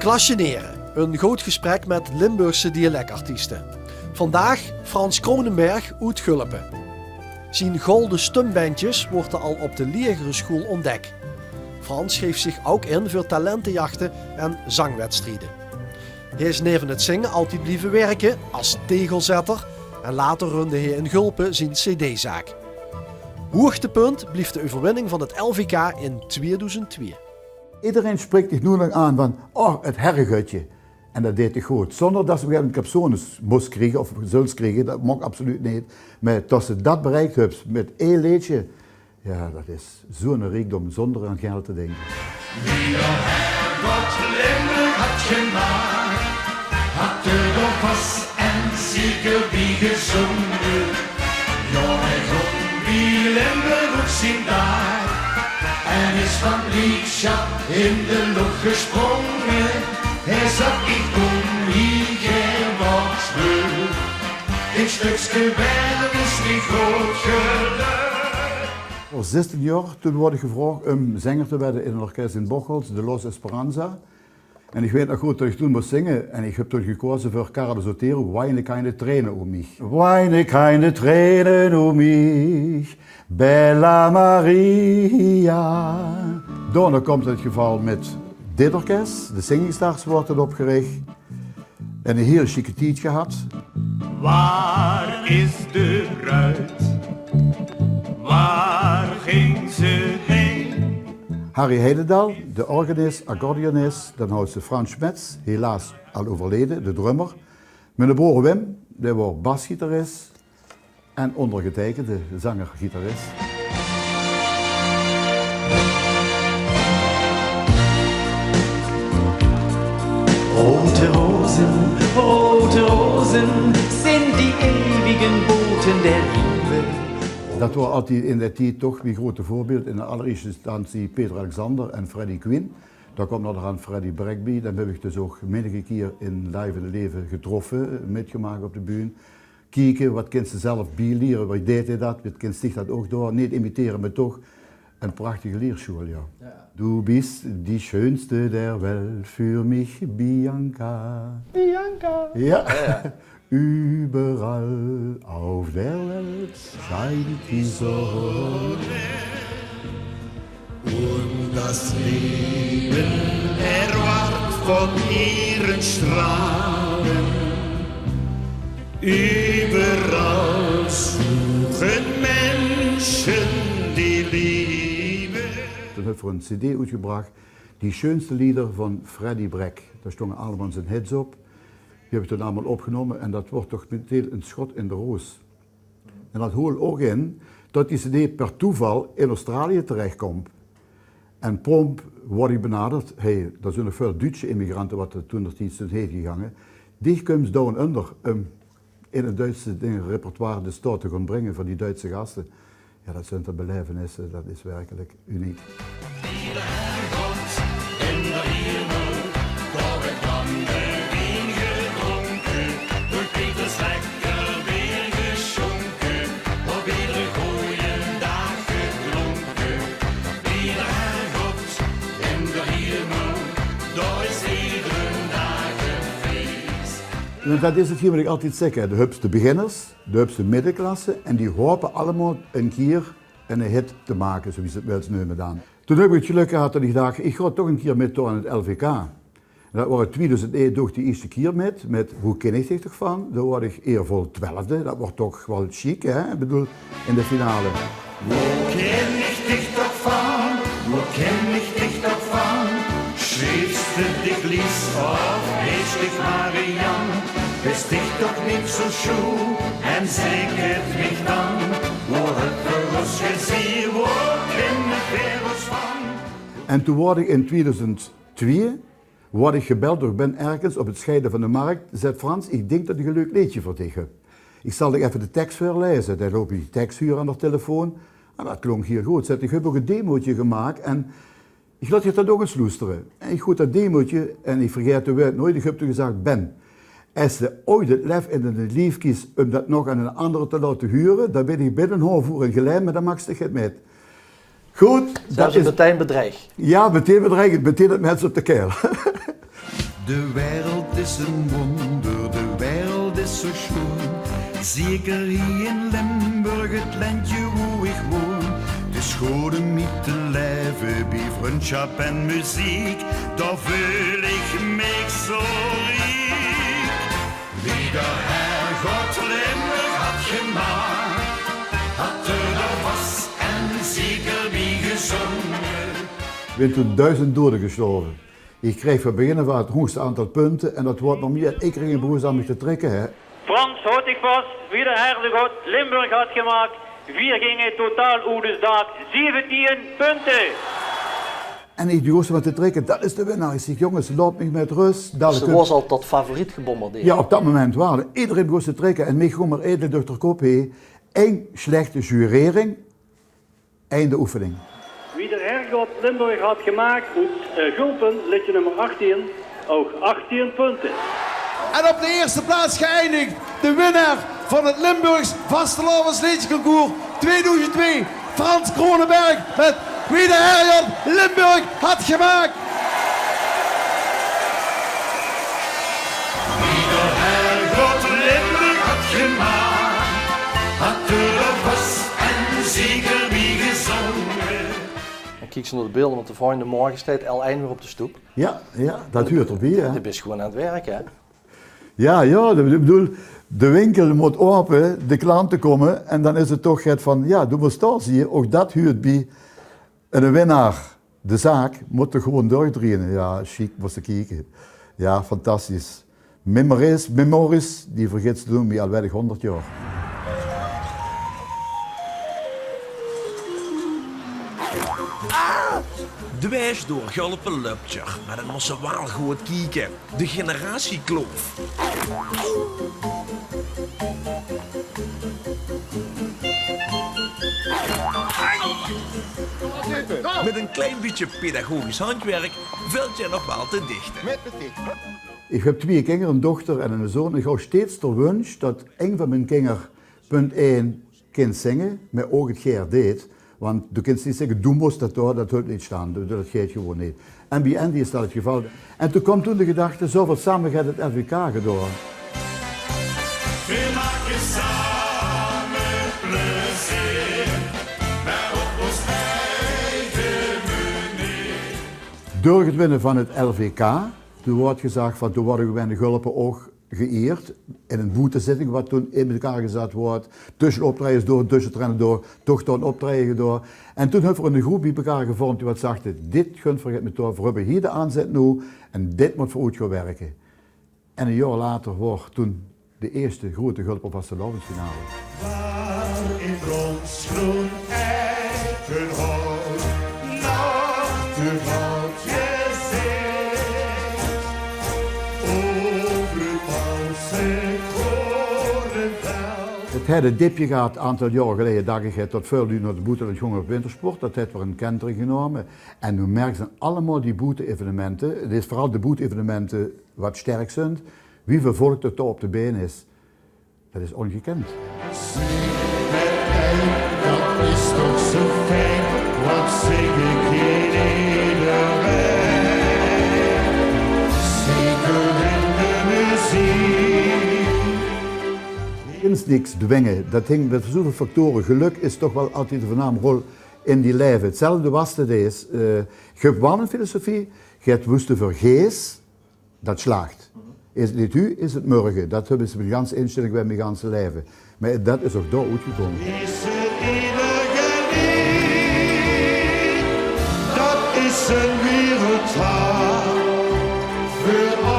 Klasjeneren, een groot gesprek met Limburgse dialectartiesten. Vandaag Frans Kronenberg uit Gulpen. Zijn golden stumbandjes worden al op de lagere school ontdekt. Frans geeft zich ook in voor talentenjachten en zangwedstrijden. Hij is neven het zingen altijd blijven werken als tegelzetter en later runde hij in Gulpen zijn cd-zaak. Hoogtepunt bleef de overwinning van het LVK in 2002. Iedereen spreekt zich nu nog aan van, oh, het herregutje. En dat deed hij goed. Zonder dat ze een capsones moest krijgen of zullen krijgen, dat mocht absoluut niet. Maar tot ze dat bereikt hebben met één liedje, ja, dat is zo'n rijkdom zonder aan geld te denken. Wie al Herrgott Limburg had gemaakt, had er nog pas en zeker wie gezongen. Jongen, wie Limburg ook zien daar, en is van blijdschap in de lucht gesprongen. Hij zag ik kom hier geen wat terug. Dit stukje werk is niet groot geluk. Voor 16 jaar toen word ik gevraagd om zanger te worden in een orkest in Bocholt, de Los Esperanza. En ik weet nog goed dat ik toen moest zingen en ik heb toen gekozen voor Carlos Otero, Weine keine Tränen um mich. Weine keine Tränen um mich, Bella Maria. Daarna komt het geval met dit orkest, de Singing Stars wordt het opgericht. En een heel chique tijd gehad. Waar is de bruid? Waar ging ze heen? Harry Heidedal, de organist, accordeonist, dan houdt ze Frans Schmetz, helaas al overleden, de drummer. Mijn broer Wim, die wordt basgitarist en ondergetekende, de zanger-gitarist. Rote Rosen sind die ewigen Boten der Liebe. Dat was altijd in die tijd toch mijn grote voorbeeld. In de allereerste instantie Peter Alexander en Freddie Quinn. Daar komt nog aan Freddie Bregby. Dan heb ik dus ook menige keer in live in het leven getroffen, metgemaakt op de bühne. Kijken, wat kind ze zelf bijleren, wat deed hij dat, wat kind zich dat ook door. Niet imiteren, maar toch een prachtige leerschool, ja. Du bist die schönste der Welt für mich, Bianca. Bianca. Ja. Überall auf der Welt scheint die Sonne. Und das Leben erwart von ihren Strahlen. Überall suchen Menschen die Liebe. Toen heb ik voor een cd uitgebracht, die schönste lieder van Freddie Brek. Daar stonden allemaal zijn hits op. Die heb ik toen allemaal opgenomen en dat wordt toch meteen een schot in de roos. En dat hoort ook in dat die cd per toeval in Australië terechtkomt. En prompt word ik benaderd, hey, er zijn nog veel Duitse immigranten wat er toen nog iets heen gegaan. Die komt down under in het Duitse repertoire de stad te gaan brengen van die Duitse gasten. Ja, dat zijn de belevenissen, dat is werkelijk uniek. En dat is hetgeen wat ik altijd zeg, de hupste beginners, de hupste middenklasse en die hopen allemaal een keer een hit te maken, zoals het wel eens nu gedaan. Toen heb ik het geluk gehad dat ik dacht, ik ga toch een keer mee aan het LVK. En dat was in 2001 toch de eerste keer met hoe ken ik zich toch van? Dan word ik eervol 12e, dat wordt toch wel chic, hè? Ik bedoel, in de finale. Wo kenn ich dich doch van? Wo kenn ich dich doch van? Schriebst du dich lies auf, heet dich Marian? Bist dich doch niet zo schuw en zeker mich dan? Wo het verlust gezien, wo ken ik werelds van? En toen word ik in 2002 word ik gebeld door Ben Erkens op het scheiden van de markt. Zegt Frans, ik denk dat ik een leuk liedje voor dich heb. Ik zal je even de tekst voorlezen. Dan loop je die teksthuur aan de telefoon. En dat klonk heel goed. Zegt, ik heb ook een demootje gemaakt en ik laat je dat ook eens loesteren. En ik goed dat demootje en ik vergeet de woord nooit. Ik heb toen gezegd, Ben, als je ooit het lef in het lief kiest om dat nog aan een andere te laten huren, dan ben ik binnen een half uur een gelijk, maar dan mag je het met. Goed. Dat is meteen bedreig. Ja, meteen bedreigend, meteen het mensen op de keel. De wereld is een wonder, de wereld is zo schoon. Zeker hier in Limburg, het landje waar ik woon. De schone niet te leven, bij vriendschap en muziek. Daar voel ik me zo riek. Wie de Herrgott Limburg had gemaakt, had er was en zeker wie gezongen. Ik ben toen 1000 doden gestorven. Ik kreeg van beginnen van het hoogste aantal punten en dat wordt nog meer. Ik kreeg een broer aan me te trekken. Hè. Frans houd ik vast, wie de Herrgott Limburg had gemaakt. 4 gingen totaal Oedesdaad, 17 punten. En ik die wat te trekken, dat is de winnaar. Ik zeg, jongens, laat me met rust. Ze was al tot favoriet gebombardeerd. Ja, op dat moment waren iedereen begon te trekken en mij gewoon maar edel door de kop heen. 1 slechte jurering, einde oefening. Wie de Herrgott Limburg had gemaakt, moet Gulpen, lidje nummer 18, ook 18 punten. En op de eerste plaats geëindigd de winnaar van het Limburgs Vastelavondsliedjesconcours 2002, Frans Kronenberg met Wie de Herrgott Limburg had gemaakt. Wie de Herrgott Limburg had gemaakt, had er was en zeker wie gezongen. Dan kijk ze naar de beelden, want de volgende morgen staat L1 weer op de stoep. Ja, dat huurt erbij. Hè. Je bent gewoon aan het werk, hè? Ja, ik bedoel, de winkel moet open, de klanten komen en dan is het toch het van, ja, doe maar staan, zie je, ook dat huurt bij. En de winnaar, de zaak, moet er gewoon doordraaien. Ja, chic, moest kijken. Ja, fantastisch. Memories, die vergeet ze doen bij alweer 100 jaar. Dwars door Gulpen loopt maar dan moest ze wel goed kijken. De generatiekloof. Met een klein beetje pedagogisch handwerk valt je nog wel te dichten. Ik heb 2 kinderen, een dochter en een zoon. Ik hou steeds de wens dat een van mijn kinderen, punt 1, kind zingen, maar ook het geer deed. Want de kunt niet zeggen, doe moest dat door, dat hoort niet staan, dat gaat gewoon niet. En bij Andy is dat het geval. En toen kwam toen de gedachte, zoveel samen gaat het LVK gedaan. We maken samen plezier, maar op ons eigen manier. Door het winnen van het LVK, toen wordt gezegd van, toen worden we bij de Gulpen ook geëerd in een boetezitting wat toen in elkaar gezet wordt, tussen optredens door, tussen trainen door, toch tot optreden door. En toen hebben we een groep bij elkaar gevormd die wat zagde, dit gunt voor het methode, we hebben hier de aanzet nu en dit moet voor ons gaan werken. En een jaar later wordt toen de eerste grote Gulpen Vastelavondsfinale. Waar in brons groen eikenhout nog te goud gezicht. Over het Malse korenveld. Het had een dipje gehad een aantal jaar geleden, dacht ik, tot veel nu naar de boete en jongen op wintersport. Dat heeft weer een kentering genomen. En nu merken ze allemaal die boete-evenementen. Het is vooral de boete-evenementen wat sterk zijn. Wie vervolgt het op de been is, dat is ongekend. Dat is toch zo fijn, wat zing ik iedereen. Zeker in de muziek. Eens niks dwingen, dat hing met zoveel factoren. Geluk is toch wel altijd een voorname rol in die leven. Hetzelfde was het is. Je hebt wel een filosofie, je hebt woeste vergees, dat slaagt. Is het niet u, is het morgen. Dat hebben ze mijn ganse instelling bij mijn ganse leven. Maar dat is ook daar uitgekomen. Is het enige lied, dat is een wereldtaal voor